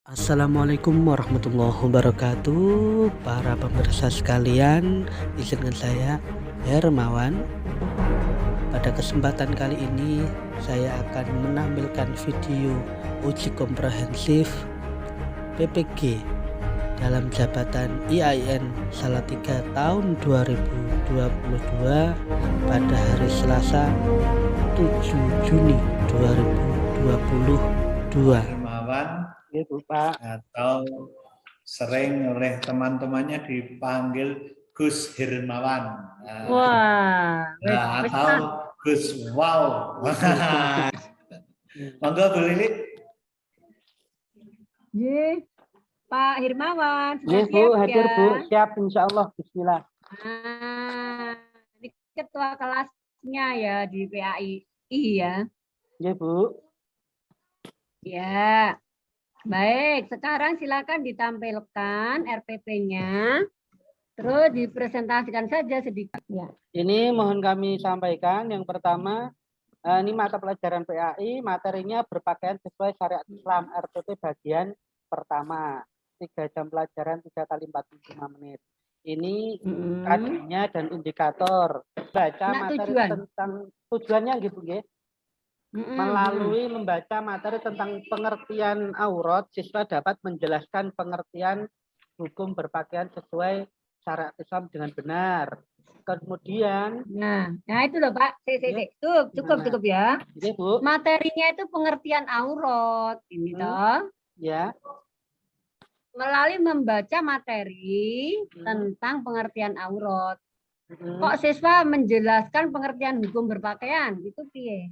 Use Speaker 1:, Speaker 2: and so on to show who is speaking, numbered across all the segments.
Speaker 1: Assalamualaikum warahmatullahi wabarakatuh. Para pemirsa sekalian, izinkan saya Hermawan. Pada kesempatan kali ini saya akan menampilkan video uji komprehensif PPG dalam jabatan IAIN Salatiga tahun 2022 pada hari Selasa 7 Juni 2022.
Speaker 2: Hermawan
Speaker 1: Gitu, Pak.
Speaker 2: atau sering oleh teman-temannya dipanggil Gus Hermawan.
Speaker 3: Wah,
Speaker 2: Atau Gus Wow. Monggo Bu Lili.
Speaker 3: Ye, Pak Hermawan,
Speaker 1: Iya
Speaker 3: sudah
Speaker 1: Bu,
Speaker 3: siap
Speaker 1: hadir
Speaker 3: ya?
Speaker 1: Bu, siap insya Allah, bismillah.
Speaker 3: Ini ketua kelasnya ya di PAI ya.
Speaker 1: Iya Bu.
Speaker 3: Ya, baik. Sekarang silakan ditampilkan RPP-nya. Terus dipresentasikan saja sedikit. Ya.
Speaker 1: Ini mohon kami sampaikan yang pertama, ini mata pelajaran PAI, materinya berpakaian sesuai syariat Islam, RPP bagian pertama. 3 jam pelajaran 3 kali 45 menit. Ini kajiannya dan indikator. Baca materi tentang tujuannya gitu ya. Melalui membaca materi tentang pengertian aurat, siswa dapat menjelaskan pengertian hukum berpakaian sesuai syariat Islam dengan benar. Kemudian,
Speaker 3: nah itu loh Pak, cukup ya.
Speaker 1: Iya, Bu.
Speaker 3: Materinya itu pengertian aurat, ini toh.
Speaker 1: Ya.
Speaker 3: Melalui membaca materi tentang pengertian aurat. Kok siswa menjelaskan pengertian hukum berpakaian? Itu piye?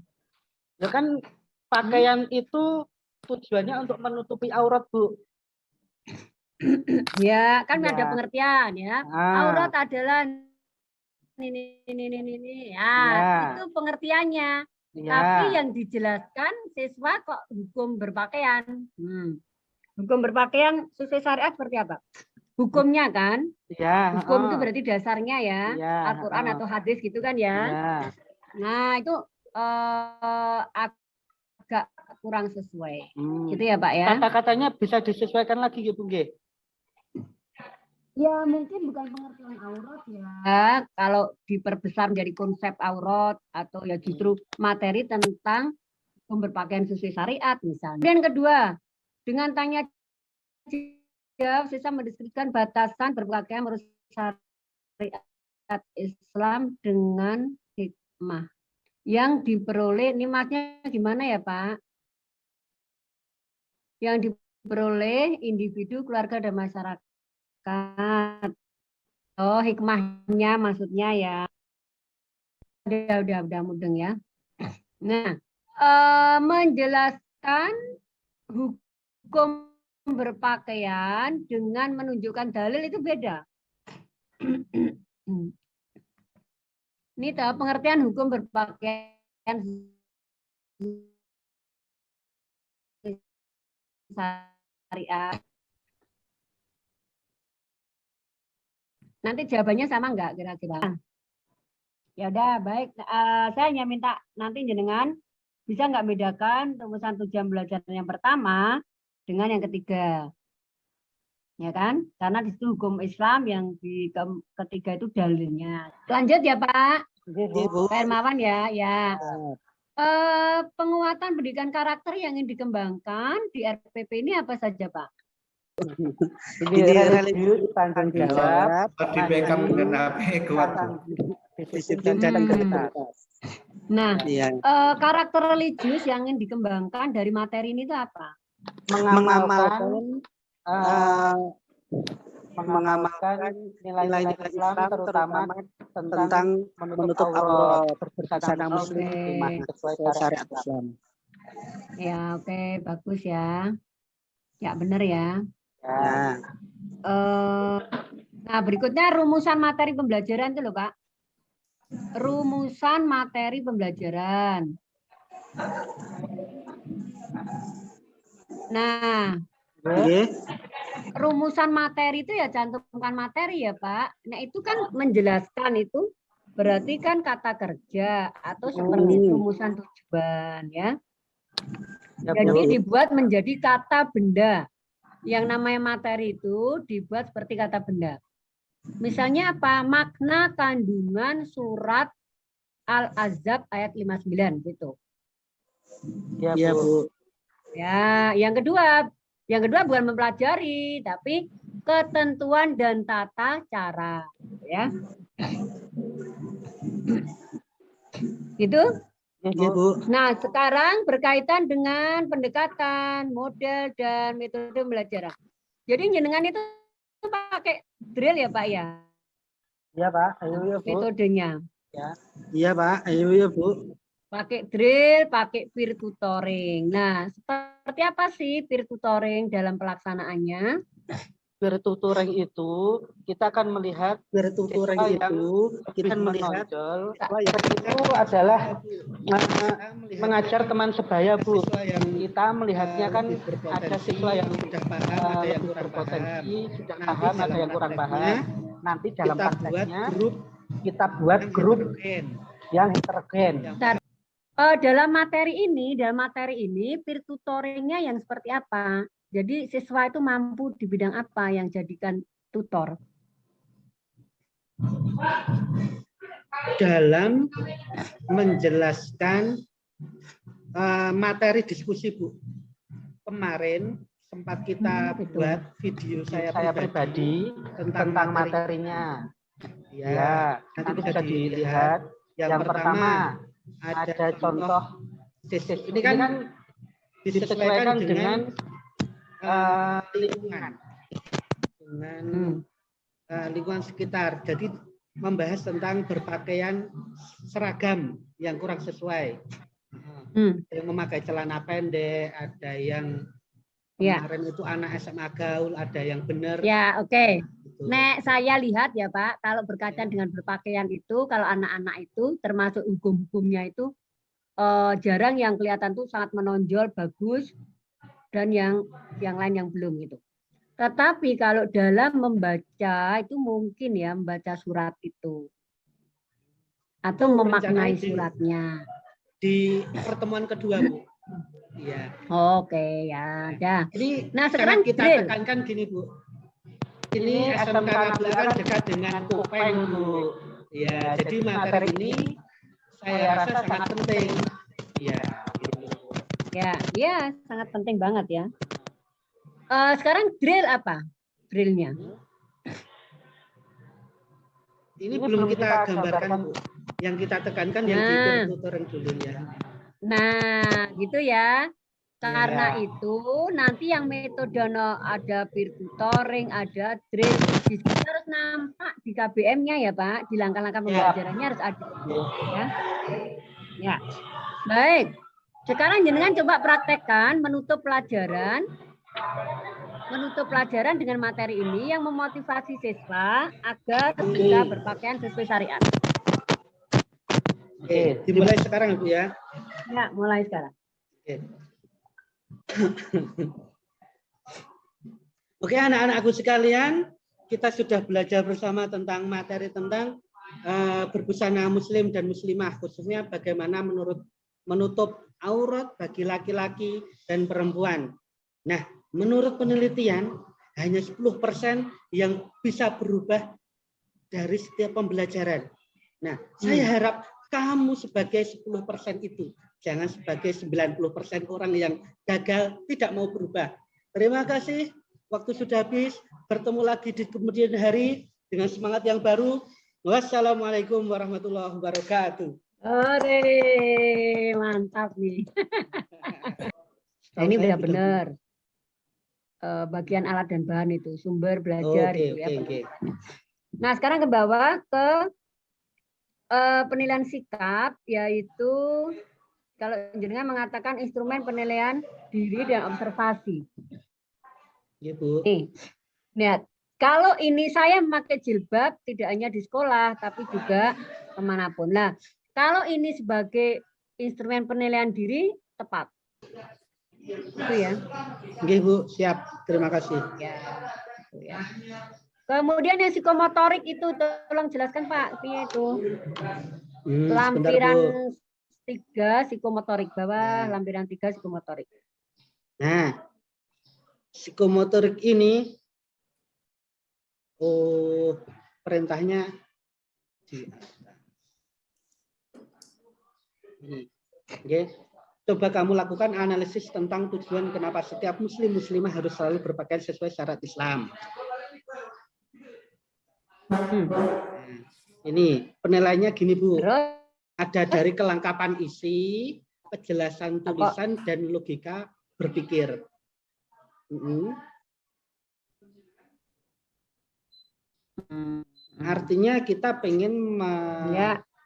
Speaker 1: Ya kan pakaian itu tujuannya untuk menutupi aurat, Bu.
Speaker 3: Ya, kan ada pengertian ya. Aurat adalah ini. Ya, itu pengertiannya. Ya. Tapi yang dijelaskan siswa kok hukum berpakaian. Hukum berpakaian sesuai syariat seperti apa? Hukumnya kan?
Speaker 1: Ya.
Speaker 3: Hukum itu berarti dasarnya ya. Al-Quran atau hadis gitu kan ya. Nah, itu agak kurang sesuai. Gitu ya, Pak ya.
Speaker 1: Kata-katanya bisa disesuaikan lagi ya, Bu Nggih?
Speaker 3: Ya, mungkin bukan pengertian aurat ya. Kalau diperbesar menjadi konsep aurat atau ya justru materi tentang berpakaian sesuai syariat misalnya. Dan kedua, dengan tanya jawab siswa mendeskripsikan batasan berpakaian menurut syariat Islam dengan hikmah yang diperoleh. Ini maksudnya gimana ya Pak? Yang diperoleh individu, keluarga dan masyarakat. Oh, hikmahnya maksudnya ya. Udah mudeng ya. Nah, menjelaskan hukum berpakaian dengan menunjukkan dalil itu beda. Ini tahu pengertian hukum berpakaian syariat. Nanti jawabannya sama enggak kira-kira? Ya udah baik. Saya hanya minta nanti jenengan bisa nggak bedakan rumusan tujuan belajar yang pertama dengan yang ketiga, ya kan? Karena di situ hukum Islam, yang di ketiga itu dalilnya. Lanjut ya Pak. Pak Hermawan ya. Penguatan pendidikan karakter yang ingin dikembangkan di RPP ini apa saja Pak?
Speaker 1: Ini religius, tanggung jawab,
Speaker 2: Di backup dengan HP kuat.
Speaker 1: disiplin dan integritas.
Speaker 3: Nah, karakter religius yang ingin dikembangkan dari materi ini itu apa?
Speaker 1: Mengamalkan nilai-nilai Islam, terutama tentang menutup aurat berbusana muslim sesuai syariat Islam.
Speaker 3: Ya, oke, bagus ya. Ya, benar ya. Nah, berikutnya rumusan materi pembelajaran itu loh, Pak. Rumusan materi pembelajaran. Nah, rumusan materi itu ya cantumkan materi ya, Pak. Nah, itu kan menjelaskan itu berarti kan kata kerja atau seperti rumusan tujuan ya. Jadi dibuat menjadi kata benda. yang namanya materi itu dibuat seperti kata benda. Misalnya apa? Makna kandungan surat Al-Ahzab ayat 59 gitu.
Speaker 1: Ya, Bu.
Speaker 3: Ya, yang kedua bukan mempelajari, tapi ketentuan dan tata cara, ya. Itu.
Speaker 1: Ya, Bu.
Speaker 3: Nah, sekarang berkaitan dengan pendekatan, model dan metode pembelajaran. Jadi jenengan itu pakai drill ya, Pak ya?
Speaker 1: Iya, Pak. Ayo ya, Bu.
Speaker 3: Metodenya.
Speaker 1: Ya. Iya, Pak. Ayo ya, Bu.
Speaker 3: Pakai drill, pakai peer tutoring. Nah, seperti apa sih peer tutoring dalam pelaksanaannya?
Speaker 1: Peer tutoring itu kita akan melihat menonjol itu adalah mengajar teman sebaya, Bu. Kita melihatnya kan ada siswa yang sudah paham, ada yang berpotensi, sudah paham, ada yang kurang paham. Nanti dalam prakteknya kita buat grup yang heterogen.
Speaker 3: Dalam materi ini peer tutoringnya yang seperti apa? Jadi siswa itu mampu di bidang apa yang jadikan tutor?
Speaker 4: Dalam menjelaskan materi diskusi, Bu. Kemarin sempat kita buat video saya
Speaker 1: pribadi tentang materinya. Ya, nanti bisa dilihat. Yang pertama ada contoh ini kan disesuaikan dengan lingkungan
Speaker 4: lingkungan sekitar. Jadi membahas tentang berpakaian seragam yang kurang sesuai. Ada yang memakai celana pendek, ada yang kemarin itu anak SMA gaul, ada yang benar.
Speaker 3: Ya, oke. Nek saya lihat ya Pak, kalau berkaitan dengan berpakaian itu, kalau anak-anak itu termasuk hukum-hukumnya itu jarang yang kelihatan tuh sangat menonjol, bagus, dan yang lain yang belum gitu. Tetapi kalau dalam membaca itu mungkin ya membaca surat itu atau memaknai suratnya.
Speaker 4: Di pertemuan kedua, Bu. Iya.
Speaker 3: Oke, ya.
Speaker 4: Ini
Speaker 3: nah, sekarang
Speaker 4: kita
Speaker 3: drill.
Speaker 4: tekankan gini, Bu. Ini SMK Ngabulakan dekat dengan Kopeng, Bu. Ya, jadi materi ini saya rasa sangat penting. Ya, gitu.
Speaker 3: Ya, sangat penting banget ya. Sekarang drill apa? Drillnya?
Speaker 4: Ini belum kita gambarkan, Bu. Yang kita tekankan yang di peer tutoring dulu ya.
Speaker 3: Nah, gitu ya. Karena itu nanti yang metode ada peer tutoring, ada drill, harus nampak di KBM-nya ya Pak, di langkah-langkah pembelajarannya harus ada. Ya. Baik. Sekarang jenengan coba praktekkan menutup pelajaran dengan materi ini yang memotivasi siswa agar bisa berpakaian sesuai syariat.
Speaker 4: Oke, dimulai sekarang Bu ya.
Speaker 3: Ya, mulai sekarang.
Speaker 4: Oke, anak-anakku sekalian, kita sudah belajar bersama tentang materi tentang berbusana muslim dan muslimah, khususnya bagaimana menutup aurat bagi laki-laki dan perempuan. Nah, menurut penelitian hanya 10% yang bisa berubah dari setiap pembelajaran. Nah, saya harap kamu sebagai 10% itu, jangan sebagai 90% orang yang gagal tidak mau berubah. Terima kasih. Waktu sudah habis. Bertemu lagi di kemudian hari dengan semangat yang baru. Wassalamualaikum warahmatullahi wabarakatuh.
Speaker 3: Mantap nih. Ini benar-benar bagian alat dan bahan itu, sumber belajar itu ya. Nah, sekarang ke bawah ke penilaian sikap, yaitu kalau jenengan mengatakan instrumen penilaian diri dan observasi.
Speaker 4: Ya, Bu.
Speaker 3: Nih, lihat. Kalau ini saya memakai jilbab tidak hanya di sekolah, tapi juga kemanapun. Nah, kalau ini sebagai instrumen penilaian diri, tepat. Itu ya.
Speaker 4: Oke, Bu. Siap. Terima kasih.
Speaker 3: Ya. Kemudian yang psikomotorik itu, tolong jelaskan Pak. Itu lampiran 3 psikomotorik, bawah lampiran 3 psikomotorik.
Speaker 4: Nah, psikomotorik ini, perintahnya di ini. Oke. Coba kamu lakukan analisis tentang tujuan kenapa setiap muslimah harus selalu berpakaian sesuai syarat Islam. Ini penilaiannya gini Bu.
Speaker 3: Terus
Speaker 4: Ada dari kelengkapan isi, kejelasan tulisan, dan logika berpikir. Artinya kita pengen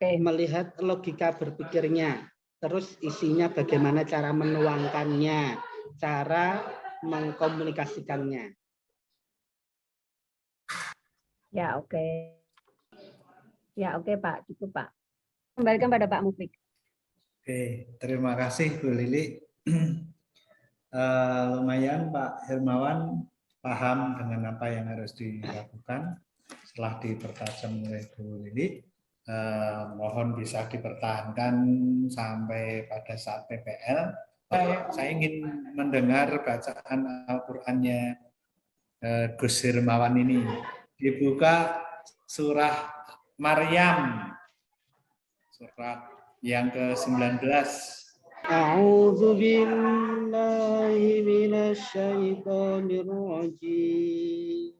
Speaker 4: melihat logika berpikirnya, terus isinya bagaimana cara menuangkannya, cara mengkomunikasikannya.
Speaker 3: Ya, oke. Ya, oke Pak, cukup Pak. Kembalikan pada Pak Mufik.
Speaker 2: Oke, terima kasih Bu Lili. Lumayan Pak Hermawan paham dengan apa yang harus dilakukan setelah dipertajam oleh Bu Lili. Mohon bisa dipertahankan sampai pada saat PPL. Saya ingin mendengar bacaan Al-Qur'annya Gus Hermawan ini. Dibuka surah Maryam. Surat yang ke-19.
Speaker 4: A'udzu billahi minasy syaithanir rajim.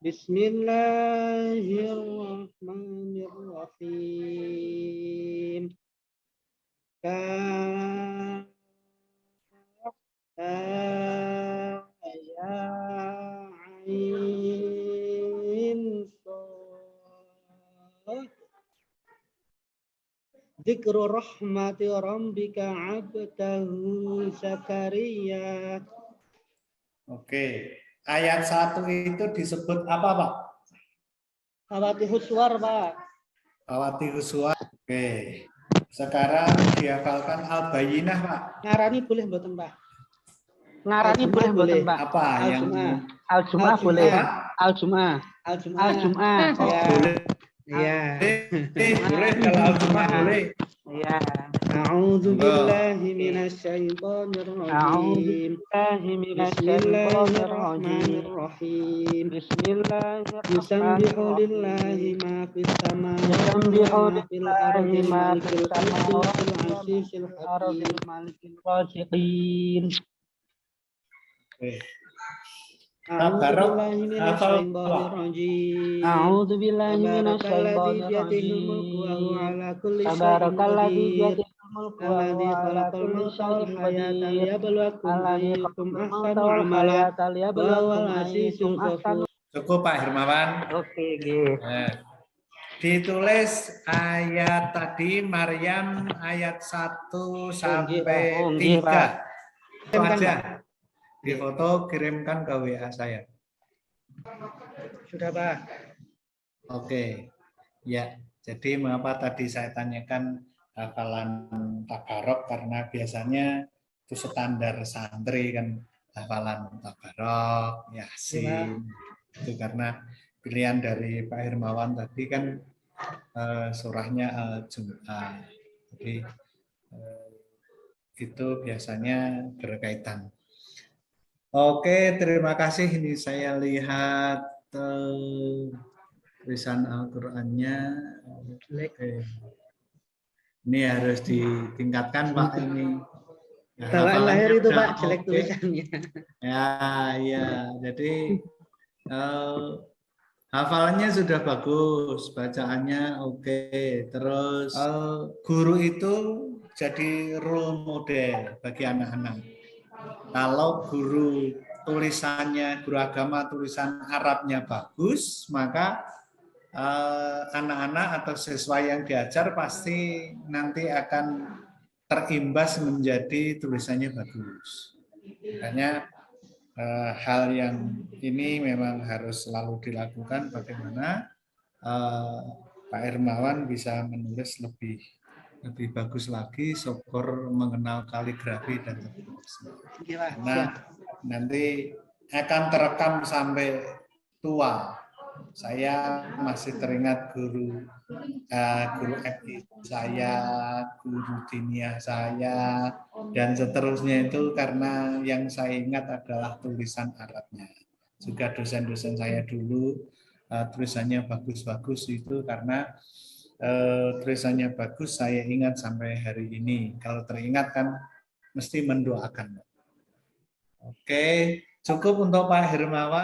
Speaker 4: Bismillahirrahmanirrahim. Dzikru rahmati rabbika 'abdahu Zakaria.
Speaker 2: Oke, ayat 1 itu disebut apa, Pak?
Speaker 4: Fawatihus Suwar, Pak.
Speaker 2: Fawatihus Suwar. Oke. Sekarang dihafalkan Al-Bayyinah, Pak.
Speaker 4: Ngarani boleh mboten, Pak?
Speaker 1: Ngarani boleh mboten, Pak?
Speaker 2: Apa yang
Speaker 1: Al-Jum'ah boleh. Al-Jum'ah.
Speaker 4: Al-Jum'ah.
Speaker 2: Oh,
Speaker 4: Ya.
Speaker 2: boleh.
Speaker 4: Iya.
Speaker 2: Boleh kalau Al-Jum'ah boleh.
Speaker 1: Iya.
Speaker 4: A'udzu billahi minasy syaithanir rajim. Bismillahirrahmanirrahim. Yusabbihu lillahi ma fis samawati wa ma fil ardi malikil azizil hakim.
Speaker 2: Tabarok hafal.
Speaker 1: A'udzu billahi minasyaitonir rajim. Tabarakalladzi biyadihil mulku wa huwa ala kulli syai'in qadir. Alladzi khalaqal mauta liyabluwakum ayyukum ahsanu.
Speaker 2: Cukup Pak Hermawan.
Speaker 1: Oke, nggih.
Speaker 2: Nah, ditulis ayat tadi Maryam ayat 1 sampai 3. Itu aja. Di foto kirimkan ke WA saya.
Speaker 4: Sudah, Pak.
Speaker 2: Oke. Ya, jadi mengapa tadi saya tanyakan hafalan tabarok karena biasanya itu standar santri kan hafalan tabarok, yasin. Itu karena pilihan dari Pak Hermawan tadi kan surahnya Al-Jum'ah. Jadi itu biasanya berkaitan. Oke, terima kasih. Ini saya lihat tulisan Al-Qur'annya. Oke. Ini harus ditingkatkan Pak ini. Ya,
Speaker 4: Bawaan lahir itu Pak,
Speaker 2: udah
Speaker 4: jelek
Speaker 2: oke.
Speaker 4: tulisannya.
Speaker 2: Ya. Jadi hafalannya sudah bagus, bacaannya oke. Terus guru itu jadi role model bagi anak-anak. Kalau guru tulisannya, guru agama tulisan Arabnya bagus, maka anak-anak atau siswa yang diajar pasti nanti akan terimbas menjadi tulisannya bagus. Makanya hal yang ini memang harus selalu dilakukan bagaimana Pak Hermawan bisa menulis lebih bagus lagi, syukur mengenal kaligrafi dan seterusnya. Karena nanti akan terekam sampai tua. Saya masih teringat guru FI saya, guru dinia saya, dan seterusnya itu karena yang saya ingat adalah tulisan Arabnya. Juga dosen-dosen saya dulu tulisannya bagus-bagus itu karena tulisannya bagus, saya ingat sampai hari ini. Kalau teringat kan mesti mendoakan. Oke, cukup untuk Pak Hermawan.